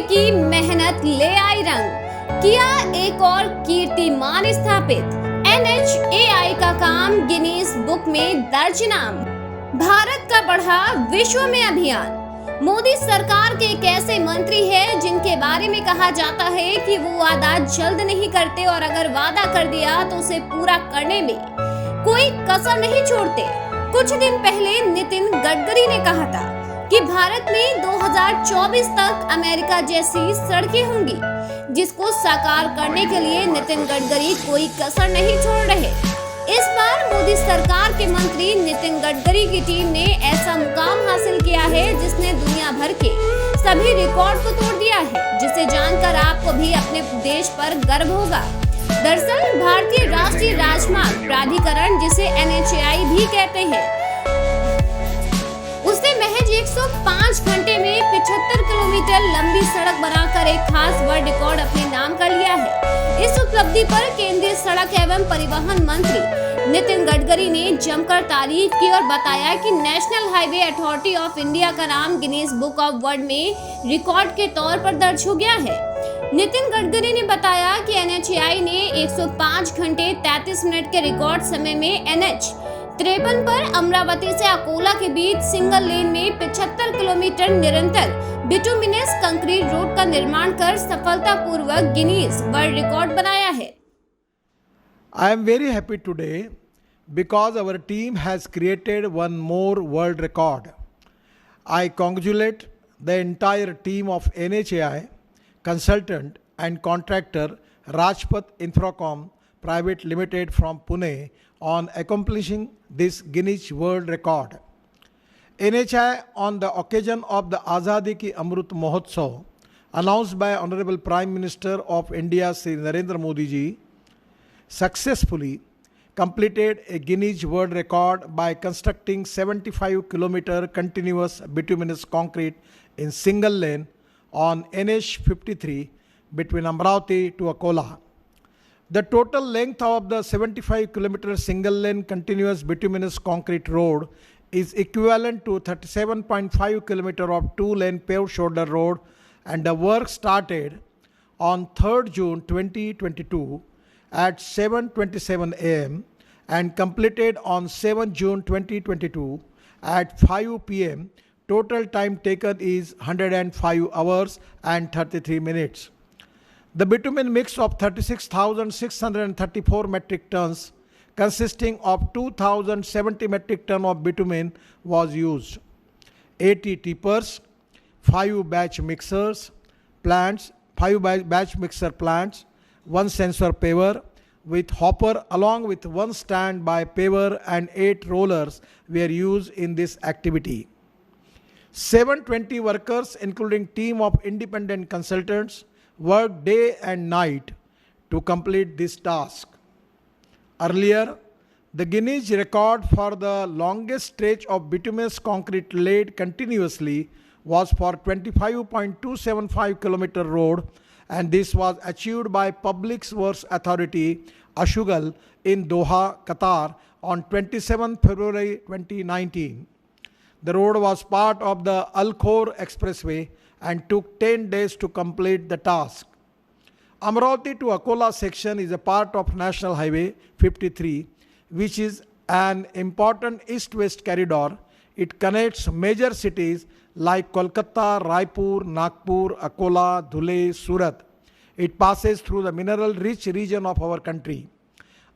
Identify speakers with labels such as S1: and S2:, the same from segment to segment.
S1: की मेहनत ले आई रंग, किया एक और कीर्तिमान स्थापित। NHAI का काम गिनीज बुक में दर्ज नाम। भारत का बढ़ा विश्व में अभियान। मोदी सरकार के एक ऐसे मंत्री हैं जिनके बारे में कहा जाता है कि वो वादा जल्द नहीं करते और अगर वादा कर दिया तो उसे पूरा करने में कोई कसर नहीं छोड़ते। कुछ दिन पहले नितिन गडकरी ने कहा था कि भारत में 2024 तक अमेरिका जैसी सड़कें होंगी, जिसको साकार करने के लिए नितिन गडकरी कोई कसर नहीं छोड़ रहे। इस बार मोदी सरकार के मंत्री नितिन गडकरी की टीम ने ऐसा मुकाम हासिल किया है जिसने दुनिया भर के सभी रिकॉर्ड को तोड़ दिया है, जिसे जानकर आपको भी अपने देश पर गर्व होगा। दरअसल भारतीय राष्ट्रीय राजमार्ग प्राधिकरण, जिसे NHAI भी कहते हैं, उसने महज 105 घंटे में 75 किलोमीटर लंबी सड़क बनाकर एक खास वर्ल्ड रिकॉर्ड अपने नाम कर लिया है। इस उपलब्धि पर केंद्रीय सड़क एवं परिवहन मंत्री नितिन गडकरी ने जमकर तारीफ की और बताया कि national highway authority of India का नाम गिनीज बुक ऑफ वर्ल्ड में रिकॉर्ड के तौर पर दर्ज हो गया है। नितिन गडकरी ने बताया कि NHAI ने 105 घंटे 33 मिनट के रिकॉर्ड समय में NH 53 पर अमरावती से अकोला के बीच सिंगल लेन में 75 किलोमीटर निरंतर बिटुमिनस कंक्रीट रोड का निर्माण कर सफलतापूर्वक गिनीज वर्ल्ड रिकॉर्ड बनाया है।
S2: I am very happy today because our team has created one more world record. I congratulate the entire team of NHAI, consultant and contractor Rajpath Infracom Private Limited from Pune on accomplishing this Guinness World Record. NHAI, on the occasion of the Azadi Ki Amrut Mahotsav announced by Honorable Prime Minister of India Shri Narendra Modi ji, successfully completed a Guinness World Record by constructing 75 kilometer continuous bituminous concrete in single lane on NH 53 between Amravati to Akola. The total length of the 75 kilometer single lane continuous bituminous concrete road is equivalent to 37.5 kilometer of two lane paved shoulder road, and the work started on 3rd June 2022 at 7:27 am and completed on 7 June 2022 at 5 pm. Total time taken is 105 hours and 33 minutes. The bitumen mix of 36,634 metric tons consisting of 2,070 metric ton of bitumen was used. 80 tippers, 5 batch mixers plants, 5 batch mixer plants, 1 sensor paver with hopper along with 1 standby paver and 8 rollers were used in this activity. 720 workers including team of independent consultants worked day and night to complete this task. Earlier, the Guinness record for the longest stretch of bituminous concrete laid continuously was for 25.275 km road, and this was achieved by Public Works Authority Ashugal in Doha, Qatar on 27 February 2019. The road was part of the Al Khor Expressway and took 10 days to complete the task. Amravati to Akola section is a part of National Highway 53, which is an important east-west corridor. It connects major cities like Kolkata, Raipur, Nagpur, Akola, Dhule, Surat. It passes through the mineral-rich region of our country.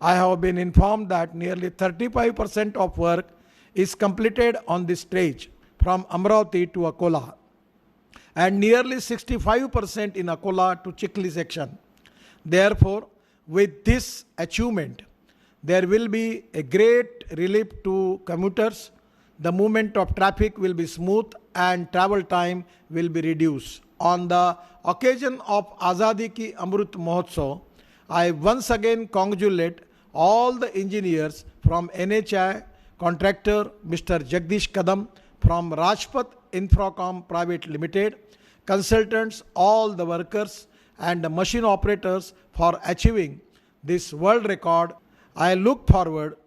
S2: I have been informed that nearly 35% of work is completed on this stretch from Amravati to Akola, and nearly 65% in Akola to Chikli section. Therefore, with this achievement, there will be a great relief to commuters. The movement of traffic will be smooth and travel time will be reduced. On the occasion of Azadi Ki Amrut Mahotsav, I once again congratulate all the engineers from NHAI, contractor Mr. Jagdish Kadam from Rajpath Infracom Private Limited, consultants, all the workers and the machine operators for achieving this world record. I look forward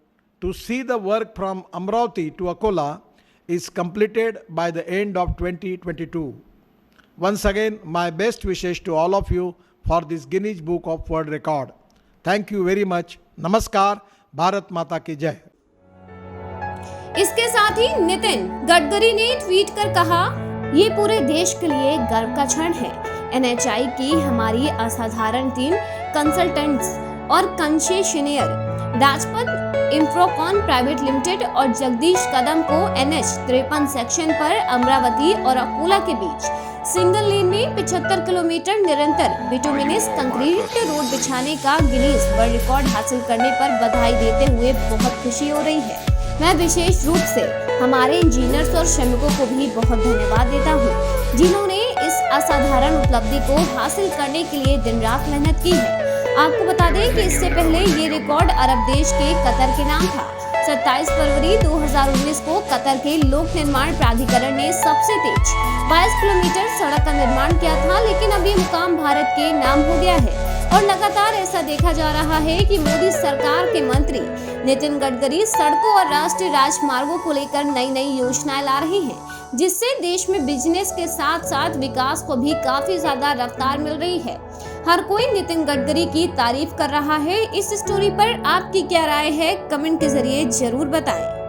S2: to see the work from Amravati to Akola is completed by the end of 2022. Once again, my best wishes to all of you for this Guinness Book of World Record. Thank you very much. नमस्कार. भारत माता की जय.
S1: इसके साथ ही नितिन गडकरी ने tweet कर कहा, ये पूरे देश के लिए गर्व का क्षण है। NHAI की हमारी असाधारण टीम, कंसल्टेंट्स और कंसेशनियर राजपथ इंफ्राकॉन प्राइवेट लिमिटेड और जगदीश कदम को NH 53 सेक्शन पर अमरावती और अकोला के बीच सिंगल लेन में 75 किलोमीटर निरंतर बिटुमिनस कंक्रीट रोड बिछाने का गिनीज वर्ल्ड रिकॉर्ड हासिल करने पर बधाई देते हुए बहुत खुशी हो रही है। मैं विशेष रूप से हमारे इंजीनियर्स और श्रमिकों को भी बहुत धन्यवाद देता हूँ, जिन्होंने इस असाधारण उपलब्धि को हासिल करने के लिए दिन रात मेहनत की है। आपको बता दें कि इससे पहले ये रिकॉर्ड अरब देश के कतर के नाम था। 27 फरवरी 2019 को कतर के लोक निर्माण प्राधिकरण ने सबसे तेज 22 किलोमीटर सड़क का निर्माण किया था, लेकिन अब ये मुकाम भारत के नाम हो गया है और लगातार ऐसा देखा जा रहा है कि मोदी सरकार के मंत्री नितिन गडकरी सड़कों और राष्ट्रीय राजमार्गों को लेकर नई नई योजनाएं ला रहे हैं, जिससे देश में बिजनेस के साथ साथ विकास को भी काफी ज्यादा रफ्तार मिल रही है। हर कोई नितिन गडकरी की तारीफ कर रहा है। इस स्टोरी पर आपकी क्या राय है, कमेंट के जरिए जरूर बताएं।